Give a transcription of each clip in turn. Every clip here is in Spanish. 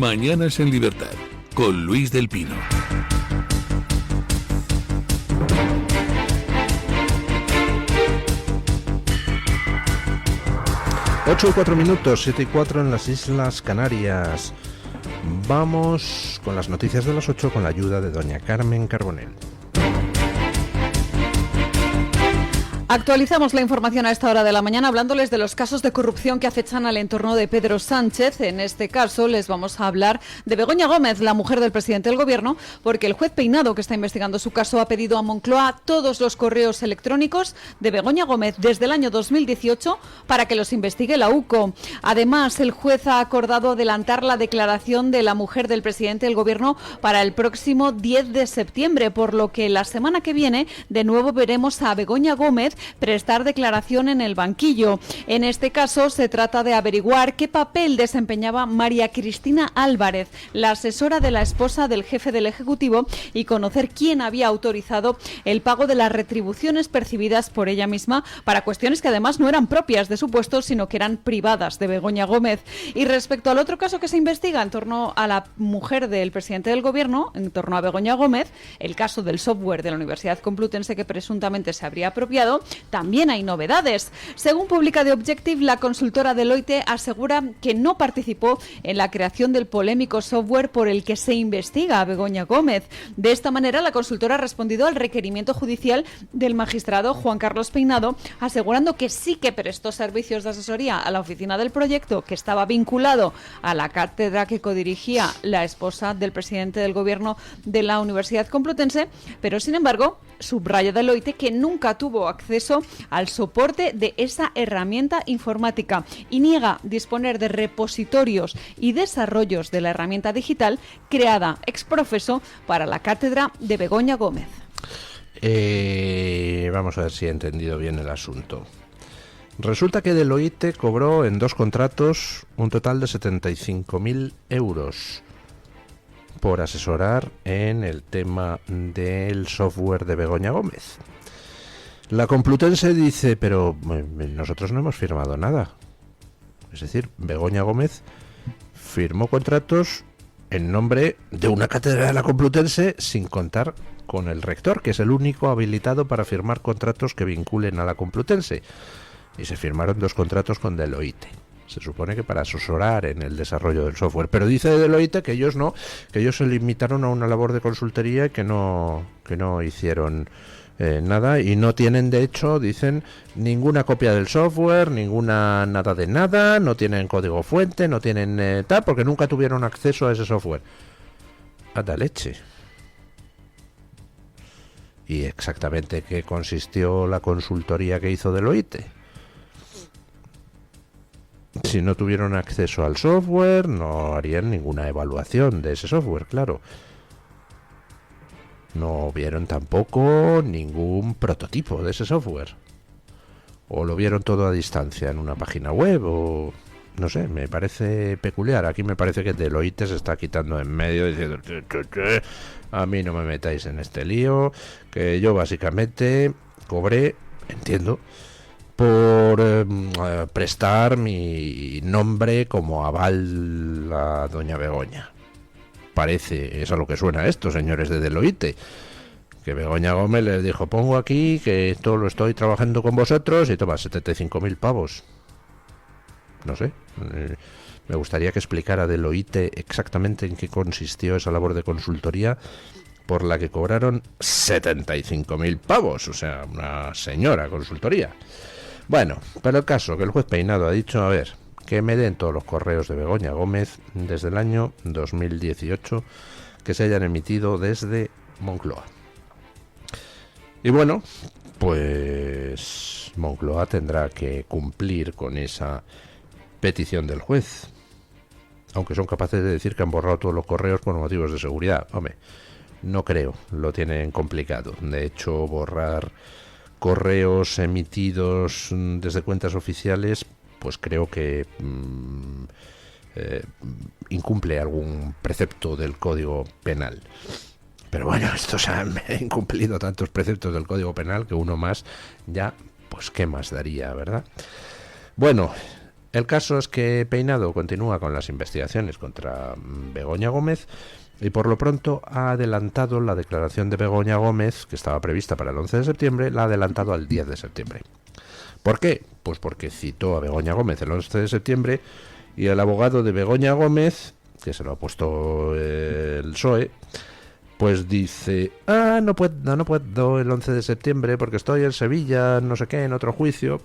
Mañanas en Libertad, con Luis del Pino. Ocho y 4 minutos, 7 y 4 en las Islas Canarias. Vamos con las noticias de las 8 con la ayuda de doña Carmen Carbonell. Actualizamos la información a esta hora de la mañana hablándoles de los casos de corrupción que acechan al entorno de Pedro Sánchez. En este caso les vamos a hablar de Begoña Gómez, la mujer del presidente del Gobierno, porque el juez Peinado, que está investigando su caso, ha pedido a Moncloa todos los correos electrónicos de Begoña Gómez desde el año 2018 para que los investigue la UCO. Además, el juez ha acordado adelantar la declaración de la mujer del presidente del Gobierno para el próximo 10 de septiembre, por lo que la semana que viene de nuevo veremos a Begoña Gómez prestar declaración en el banquillo. En este caso se trata de averiguar qué papel desempeñaba María Cristina Álvarez, la asesora de la esposa del jefe del Ejecutivo, y conocer quién había autorizado el pago de las retribuciones percibidas por ella misma para cuestiones que además no eran propias de su puesto, sino que eran privadas de Begoña Gómez. Y respecto al otro caso que se investiga en torno a la mujer del presidente del Gobierno, en torno a Begoña Gómez, el caso del software de la Universidad Complutense que presuntamente se habría apropiado, también hay novedades. Según publica The Objective, la consultora Deloitte asegura que no participó en la creación del polémico software por el que se investiga a Begoña Gómez. De esta manera, la consultora ha respondido al requerimiento judicial del magistrado Juan Carlos Peinado, asegurando que sí que prestó servicios de asesoría a la oficina del proyecto, que estaba vinculado a la cátedra que codirigía la esposa del presidente del Gobierno de la Universidad Complutense, pero sin embargo, subraya Deloitte que nunca tuvo acceso al soporte de esa herramienta informática y niega disponer de repositorios y desarrollos de la herramienta digital creada ex profeso para la cátedra de Begoña Gómez. Vamos a ver si he entendido bien el asunto. Resulta que Deloitte cobró en 2 contratos un total de 75.000 euros por asesorar en el tema del software de Begoña Gómez. La Complutense dice, pero nosotros no hemos firmado nada. Es decir, Begoña Gómez firmó contratos en nombre de una cátedra de la Complutense sin contar con el rector, que es el único habilitado para firmar contratos que vinculen a la Complutense. Y se firmaron 2 contratos con Deloitte. Se supone que para asesorar en el desarrollo del software. Pero dice Deloitte que ellos no, que ellos se limitaron a una labor de consultoría y que no hicieron nada, y no tienen, de hecho, dicen, ninguna copia del software, nada de nada, no tienen código fuente, no tienen tal, porque nunca tuvieron acceso a ese software. ¡Anda leche! ¿Y exactamente qué consistió la consultoría que hizo Deloitte? Si no tuvieron acceso al software, no harían ninguna evaluación de ese software, claro. No vieron tampoco ningún prototipo de ese software. O lo vieron todo a distancia en una página web, o no sé, me parece peculiar. Aquí me parece que Deloitte se está quitando en medio diciendo, a mí no me metáis en este lío, que yo básicamente cobré, entiendo, por prestar mi nombre como aval a doña Begoña. Parece, es a lo que suena esto, señores de Deloitte, que Begoña Gómez les dijo, pongo aquí que esto lo estoy trabajando con vosotros y toma 75.000 pavos. No sé, me gustaría que explicara Deloitte exactamente en qué consistió esa labor de consultoría por la que cobraron 75.000 pavos, o sea, una señora consultoría. Bueno, pero el caso que el juez Peinado ha dicho, a ver, que me den todos los correos de Begoña Gómez desde el año 2018 que se hayan emitido desde Moncloa. Y bueno, pues Moncloa tendrá que cumplir con esa petición del juez, aunque son capaces de decir que han borrado todos los correos por motivos de seguridad. Hombre, no creo, lo tienen complicado. De hecho, borrar correos emitidos desde cuentas oficiales, pues creo que incumple algún precepto del Código Penal. Pero bueno, estos han incumplido tantos preceptos del Código Penal que uno más ya, pues qué más daría, ¿verdad? Bueno, El caso es que Peinado continúa con las investigaciones contra Begoña Gómez y por lo pronto ha adelantado la declaración de Begoña Gómez, que estaba prevista para el 11 de septiembre, la ha adelantado al 10 de septiembre. ¿Por qué? Pues porque citó a Begoña Gómez el 11 de septiembre y el abogado de Begoña Gómez, que se lo ha puesto el PSOE, pues dice, no puedo el 11 de septiembre porque estoy en Sevilla, no sé qué, en otro juicio,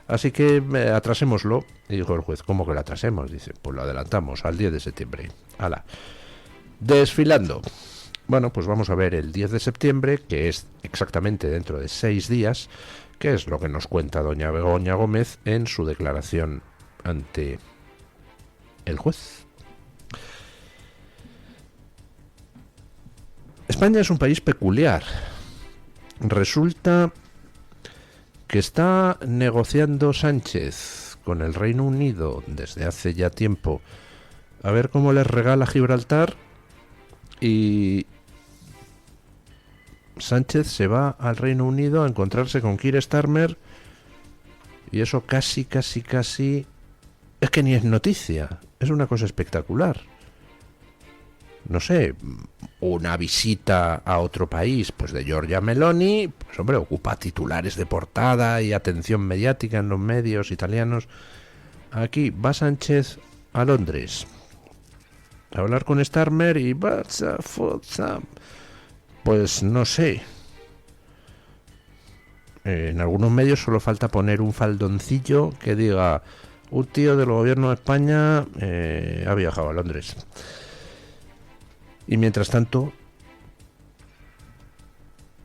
así que atrasémoslo. Y dijo el juez, ¿cómo que lo atrasemos? Dice, pues lo adelantamos al 10 de septiembre. ¡Hala! Desfilando. Bueno, pues vamos a ver el 10 de septiembre, que es exactamente dentro de 6 días, qué es lo que nos cuenta doña Begoña Gómez en su declaración ante el juez. España es un país peculiar. Resulta que está negociando Sánchez con el Reino Unido desde hace ya tiempo a ver cómo les regala Gibraltar, y Sánchez se va al Reino Unido a encontrarse con Keir Starmer, y eso casi es que ni es noticia, es una cosa espectacular. No sé, una visita a otro país, pues de Giorgia Meloni, pues hombre, ocupa titulares de portada y atención mediática en los medios italianos. Aquí va Sánchez a Londres a hablar con Starmer y pues no sé. En algunos medios solo falta poner un faldoncillo que diga, un tío del gobierno de España ha viajado a Londres. Y mientras tanto,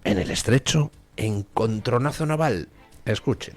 en el Estrecho, encontronazo naval. Escuchen.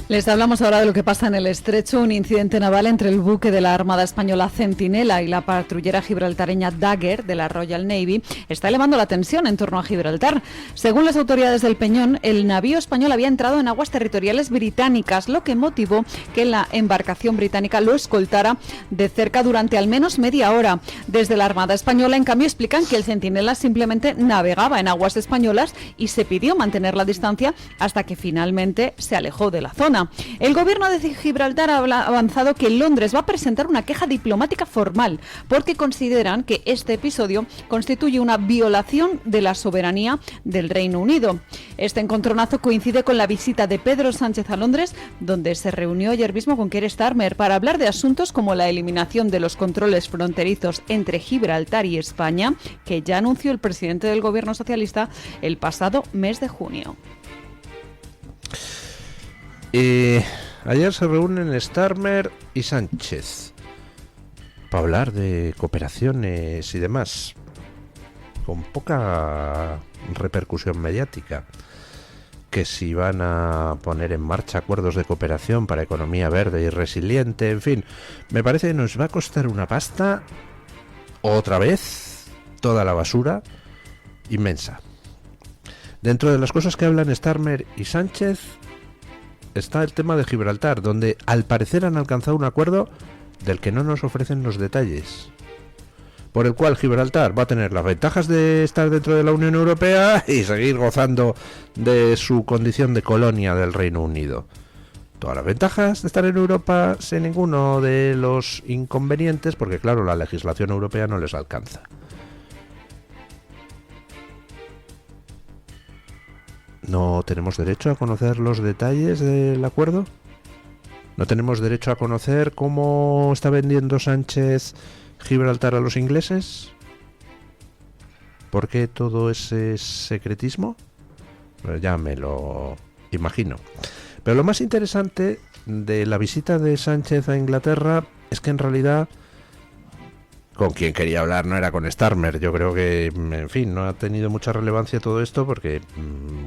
Les hablamos ahora de lo que pasa en el Estrecho, un incidente naval entre el buque de la Armada Española Centinela y la patrullera gibraltareña Dagger de la Royal Navy está elevando la tensión en torno a Gibraltar. Según las autoridades del Peñón, el navío español había entrado en aguas territoriales británicas, lo que motivó que la embarcación británica lo escoltara de cerca durante al menos media hora. Desde la Armada Española, en cambio, explican que el Centinela simplemente navegaba en aguas españolas y se pidió mantener la distancia hasta que finalmente se alejó de la zona. El gobierno de Gibraltar ha avanzado que Londres va a presentar una queja diplomática formal porque consideran que este episodio constituye una violación de la soberanía del Reino Unido. Este encontronazo coincide con la visita de Pedro Sánchez a Londres, donde se reunió ayer mismo con Keir Starmer para hablar de asuntos como la eliminación de los controles fronterizos entre Gibraltar y España, que ya anunció el presidente del gobierno socialista el pasado mes de junio. Ayer se reúnen Starmer y Sánchez para hablar de cooperaciones y demás, con poca repercusión mediática. Que si van a poner en marcha acuerdos de cooperación para economía verde y resiliente, en fin, me parece que nos va a costar una pasta, otra vez, toda la basura inmensa. Dentro de las cosas que hablan Starmer y Sánchez está el tema de Gibraltar, donde al parecer han alcanzado un acuerdo del que no nos ofrecen los detalles, por el cual Gibraltar va a tener las ventajas de estar dentro de la Unión Europea y seguir gozando de su condición de colonia del Reino Unido. Todas las ventajas de estar en Europa sin ninguno de los inconvenientes, porque claro, la legislación europea no les alcanza. ¿No tenemos derecho a conocer los detalles del acuerdo? ¿No tenemos derecho a conocer cómo está vendiendo Sánchez Gibraltar a los ingleses? ¿Por qué todo ese secretismo? Pues ya me lo imagino. Pero lo más interesante de la visita de Sánchez a Inglaterra es que en realidad con quien quería hablar no era con Starmer. Yo creo que, en fin, no ha tenido mucha relevancia todo esto porque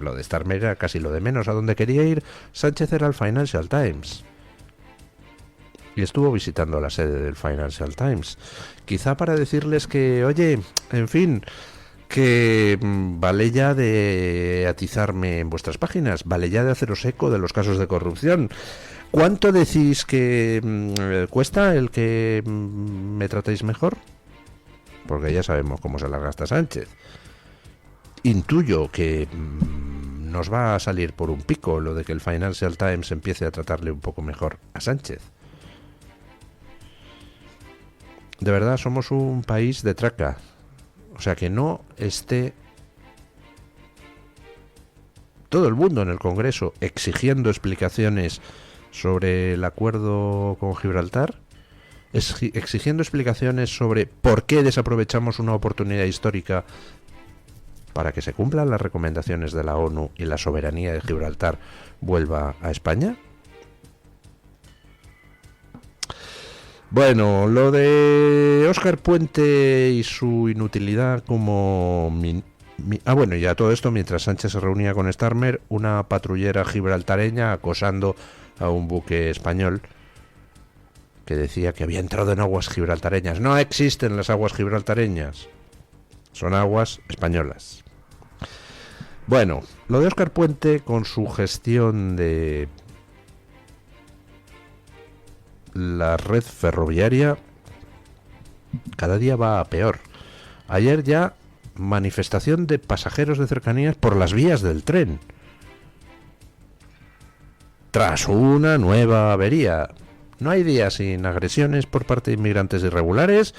lo de Starmer era casi lo de menos. A donde quería ir Sánchez era el Financial Times. Y estuvo visitando la sede del Financial Times. Quizá para decirles que, oye, en fin, que vale ya de atizarme en vuestras páginas, vale ya de haceros eco de los casos de corrupción. ¿Cuánto decís que cuesta el que me tratéis mejor? Porque ya sabemos cómo se la gasta Sánchez. Intuyo que nos va a salir por un pico lo de que el Financial Times empiece a tratarle un poco mejor a Sánchez. De verdad, somos un país de traca. O sea, que no esté todo el mundo en el Congreso exigiendo explicaciones sobre el acuerdo con Gibraltar, exigiendo explicaciones sobre por qué desaprovechamos una oportunidad histórica para que se cumplan las recomendaciones de la ONU y la soberanía de Gibraltar vuelva a España. Bueno, lo de Óscar Puente y su inutilidad como... bueno, y a todo esto, mientras Sánchez se reunía con Starmer, una patrullera gibraltareña acosando a un buque español que decía que había entrado en aguas gibraltareñas. No existen las aguas gibraltareñas, son aguas españolas. Bueno, lo de Óscar Puente con su gestión de la red ferroviaria cada día va a peor. Ayer ya manifestación de pasajeros de cercanías por las vías del tren tras una nueva avería. No hay día sin agresiones por parte de inmigrantes irregulares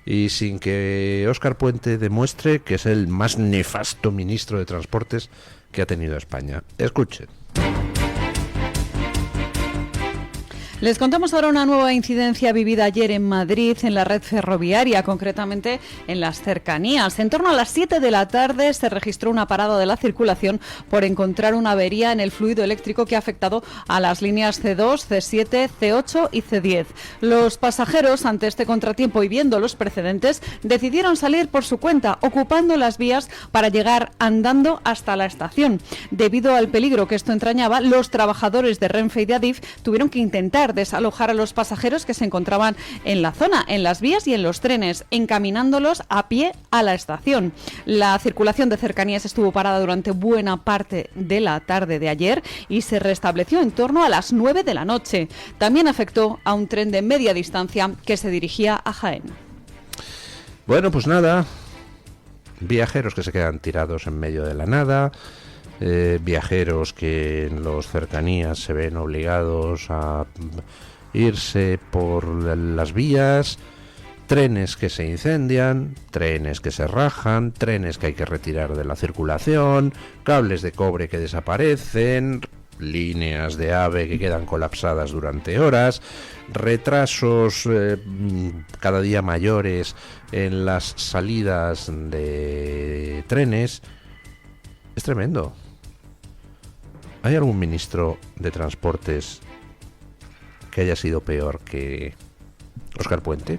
y sin que Óscar Puente demuestre que es el más nefasto ministro de Transportes que ha tenido España. Escuchen. Les contamos ahora una nueva incidencia vivida ayer en Madrid, en la red ferroviaria, concretamente en las cercanías. En torno a las 7 de la tarde se registró una parada de la circulación por encontrar una avería en el fluido eléctrico que ha afectado a las líneas C2, C7, C8 y C10. Los pasajeros, ante este contratiempo y viendo los precedentes, decidieron salir por su cuenta, ocupando las vías para llegar andando hasta la estación. Debido al peligro que esto entrañaba, los trabajadores de Renfe y de Adif tuvieron que intentar desalojar a los pasajeros que se encontraban en la zona, en las vías y en los trenes, encaminándolos a pie a la estación. La circulación de cercanías estuvo parada durante buena parte de la tarde de ayer y se restableció en torno a las 9 de la noche. También afectó a un tren de media distancia que se dirigía a Jaén. Bueno, pues nada, viajeros que se quedan tirados en medio de la nada, viajeros que en los cercanías se ven obligados a irse por las vías, trenes que se incendian, trenes que se rajan, trenes que hay que retirar de la circulación, cables de cobre que desaparecen, líneas de AVE que quedan colapsadas durante horas, retrasos cada día mayores en las salidas de trenes. Es tremendo. ¿Hay algún ministro de Transportes que haya sido peor que Óscar Puente?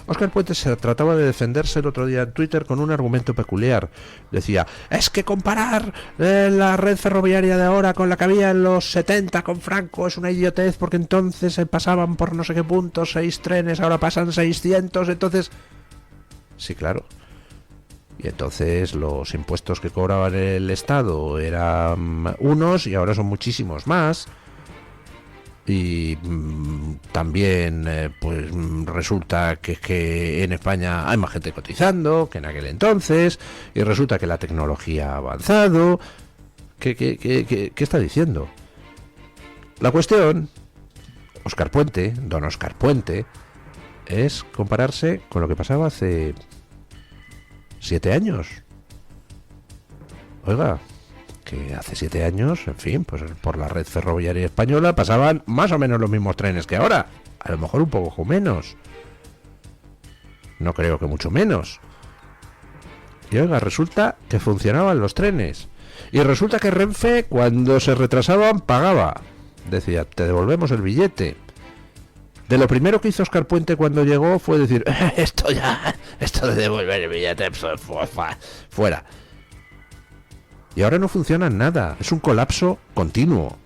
Óscar Puente se trataba de defenderse el otro día en Twitter con un argumento peculiar. Decía, es que comparar la red ferroviaria de ahora con la que había en los 70 con Franco es una idiotez, porque entonces se pasaban por no sé qué puntos 6 trenes, ahora pasan 600, entonces... Sí, claro. Y entonces los impuestos que cobraban el Estado eran unos y ahora son muchísimos más. Y también pues resulta que en España hay más gente cotizando que en aquel entonces. Y resulta que la tecnología ha avanzado. ¿Qué está diciendo? La cuestión, Óscar Puente, don Óscar Puente, es compararse con lo que pasaba hace 7 años. Oiga, que hace 7 años, en fin, pues por la red ferroviaria española pasaban más o menos los mismos trenes que ahora. A lo mejor un poco menos. No creo que mucho menos. Y oiga, resulta que funcionaban los trenes. Y resulta que Renfe, cuando se retrasaban, pagaba. Decía, te devolvemos el billete. De lo primero que hizo Óscar Puente cuando llegó fue decir, esto de devolver el billete, fuera. Y ahora no funciona nada, es un colapso continuo.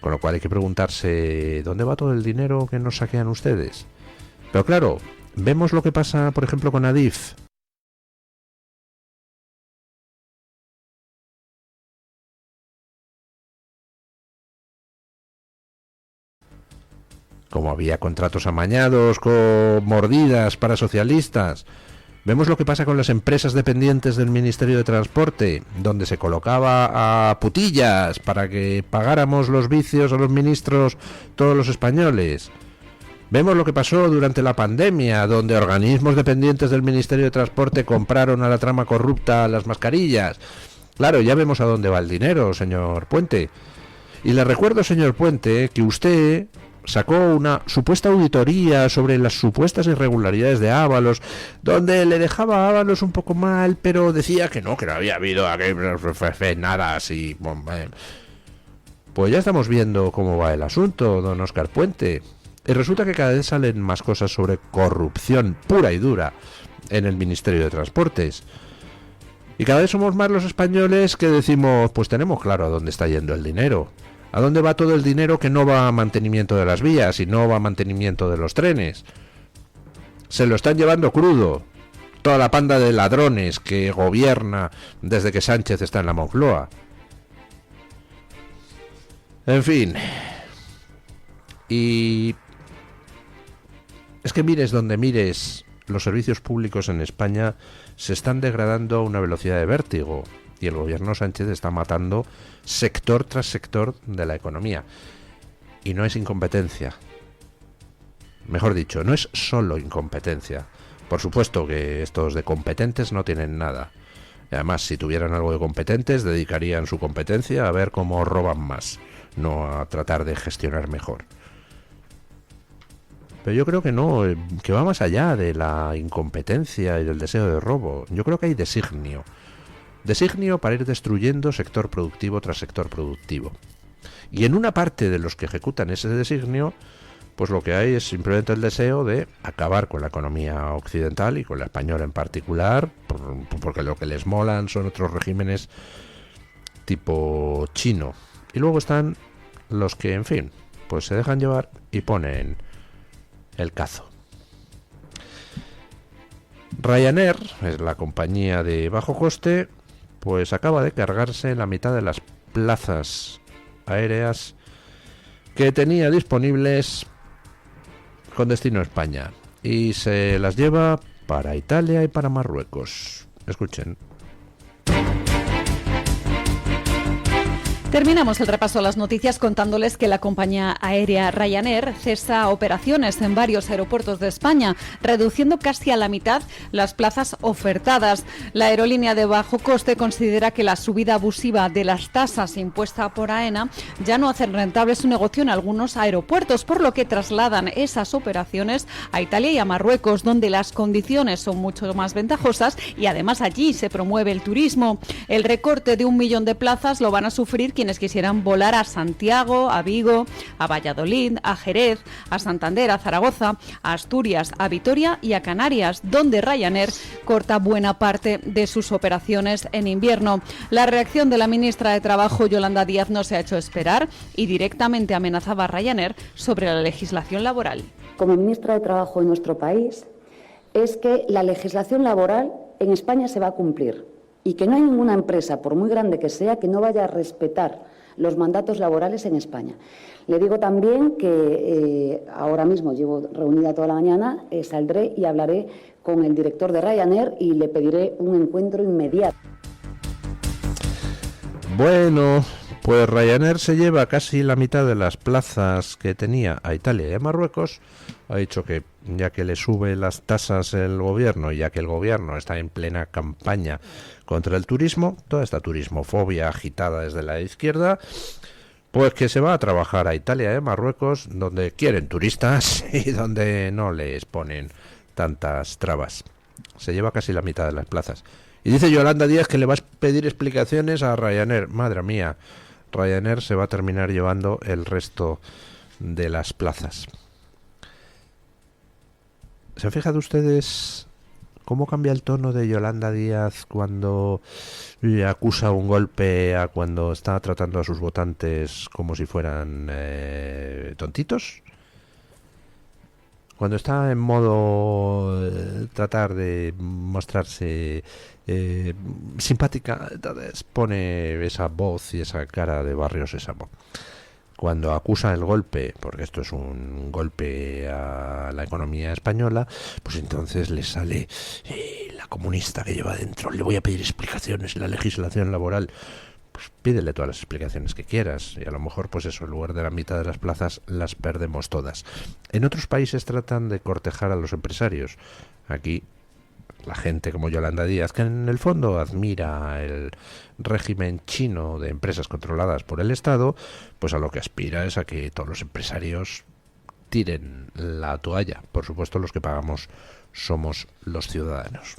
Con lo cual hay que preguntarse, ¿dónde va todo el dinero que nos saquean ustedes? Pero claro, vemos lo que pasa, por ejemplo, con Adif. Como había contratos amañados con mordidas para socialistas, Vemos lo que pasa con las empresas dependientes del Ministerio de Transporte, donde se colocaba a putillas para que pagáramos los vicios a los ministros todos los españoles. Vemos lo que pasó durante la pandemia, donde organismos dependientes del Ministerio de Transporte compraron a la trama corrupta las mascarillas. Claro, ya vemos a dónde va el dinero, señor Puente. Y le recuerdo, señor Puente, que usted sacó una supuesta auditoría sobre las supuestas irregularidades de Ábalos, donde le dejaba a Ábalos un poco mal, pero decía que no había habido nada así. Pues ya estamos viendo cómo va el asunto, don Óscar Puente. Y resulta que cada vez salen más cosas sobre corrupción pura y dura en el Ministerio de Transportes. Y cada vez somos más los españoles que decimos, pues tenemos claro a dónde está yendo el dinero. ¿A dónde va todo el dinero que no va a mantenimiento de las vías y no va a mantenimiento de los trenes? Se lo están llevando crudo. Toda la panda de ladrones que gobierna desde que Sánchez está en la Moncloa. En fin. Y es que mires donde mires, los servicios públicos en España se están degradando a una velocidad de vértigo y el gobierno Sánchez está matando sector tras sector de la economía. Y no es incompetencia. Mejor dicho, no es solo incompetencia. Por supuesto que estos de competentes no tienen nada. Y además, si tuvieran algo de competentes, dedicarían su competencia a ver cómo roban más, no a tratar de gestionar mejor. Pero yo creo que no, que va más allá de la incompetencia y del deseo de robo. Yo creo que hay designio. Designio para ir destruyendo sector productivo tras sector productivo. Y en una parte de los que ejecutan ese designio, pues lo que hay es simplemente el deseo de acabar con la economía occidental y con la española en particular, porque lo que les molan son otros regímenes tipo chino. Y luego están los que, en fin, pues se dejan llevar y ponen el cazo. Ryanair, es la compañía de bajo coste, pues acaba de cargarse la mitad de las plazas aéreas que tenía disponibles con destino a España y se las lleva para Italia y para Marruecos. Escuchen. Terminamos el repaso a las noticias contándoles que la compañía aérea Ryanair cesa operaciones en varios aeropuertos de España, reduciendo casi a la mitad las plazas ofertadas. La aerolínea de bajo coste considera que la subida abusiva de las tasas impuesta por AENA ya no hace rentable su negocio en algunos aeropuertos, por lo que trasladan esas operaciones a Italia y a Marruecos, donde las condiciones son mucho más ventajosas y además allí se promueve el turismo. El recorte de 1 millón de plazas lo van a sufrir quienes quisieran volar a Santiago, a Vigo, a Valladolid, a Jerez, a Santander, a Zaragoza, a Asturias, a Vitoria y a Canarias, donde Ryanair corta buena parte de sus operaciones en invierno. La reacción de la ministra de Trabajo, Yolanda Díaz, no se ha hecho esperar y directamente amenazaba a Ryanair sobre la legislación laboral. Como ministra de Trabajo en nuestro país, es que la legislación laboral en España se va a cumplir. Y que no hay ninguna empresa, por muy grande que sea, que no vaya a respetar los mandatos laborales en España. Le digo también que ahora mismo llevo reunida toda la mañana, saldré y hablaré con el director de Ryanair y le pediré un encuentro inmediato. Bueno, pues Ryanair se lleva casi la mitad de las plazas que tenía a Italia y a Marruecos. Ha dicho que ya que le sube las tasas el gobierno y ya que el gobierno está en plena campaña contra el turismo, toda esta turismofobia agitada desde la izquierda, pues que se va a trabajar a Italia y a Marruecos, donde quieren turistas y donde no les ponen tantas trabas. Se lleva casi la mitad de las plazas. Y dice Yolanda Díaz que le va a pedir explicaciones a Ryanair. Madre mía, Ryanair se va a terminar llevando el resto de las plazas. ¿Se han fijado ustedes cómo cambia el tono de Yolanda Díaz cuando acusa un golpe a cuando está tratando a sus votantes como si fueran tontitos? Cuando está en modo tratar de mostrarse simpática, entonces pone esa voz y esa cara de Barrio Sésamo. cuando acusa el golpe, porque esto es un golpe a la economía española, pues entonces le sale la comunista que lleva dentro, le voy a pedir explicaciones en la legislación laboral. Pues pídele todas las explicaciones que quieras, y a lo mejor, pues eso, en lugar de la mitad de las plazas las perdemos todas. En otros países tratan de cortejar a los empresarios. Aquí la gente como Yolanda Díaz, que en el fondo admira el régimen chino de empresas controladas por el Estado, pues a lo que aspira es a que todos los empresarios tiren la toalla. Por supuesto, los que pagamos somos los ciudadanos.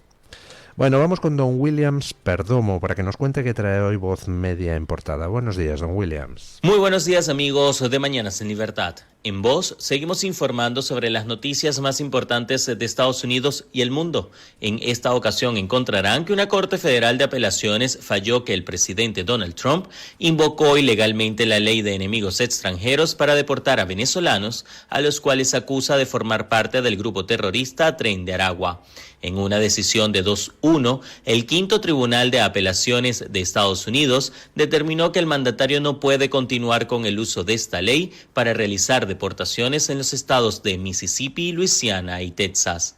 Bueno, vamos con don Williams Perdomo para que nos cuente qué trae hoy Voz Media en portada. Buenos días, don Williams. Muy buenos días, amigos de Mañanas en Libertad. En Voz seguimos informando sobre las noticias más importantes de Estados Unidos y el mundo. En esta ocasión encontrarán que una Corte Federal de Apelaciones falló que el presidente Donald Trump invocó ilegalmente la ley de enemigos extranjeros para deportar a venezolanos, a los cuales acusa de formar parte del grupo terrorista Tren de Aragua. En una decisión de 2-1, el quinto Tribunal de Apelaciones de Estados Unidos determinó que el mandatario no puede continuar con el uso de esta ley para realizar deportaciones en los estados de Mississippi, Luisiana y Texas.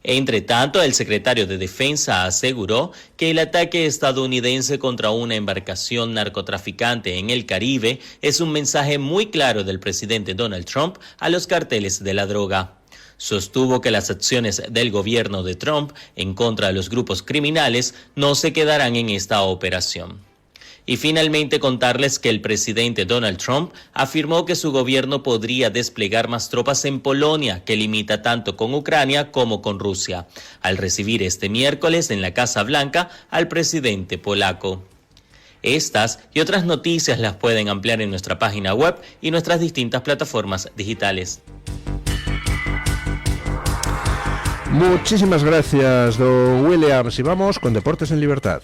Entre tanto, el secretario de Defensa aseguró que el ataque estadounidense contra una embarcación narcotraficante en el Caribe es un mensaje muy claro del presidente Donald Trump a los carteles de la droga. Sostuvo que las acciones del gobierno de Trump en contra de los grupos criminales no se quedarán en esta operación. Y finalmente contarles que el presidente Donald Trump afirmó que su gobierno podría desplegar más tropas en Polonia, que limita tanto con Ucrania como con Rusia, al recibir este miércoles en la Casa Blanca al presidente polaco. Estas y otras noticias las pueden ampliar en nuestra página web y nuestras distintas plataformas digitales. Muchísimas gracias, don Williams, y vamos con Deportes en Libertad.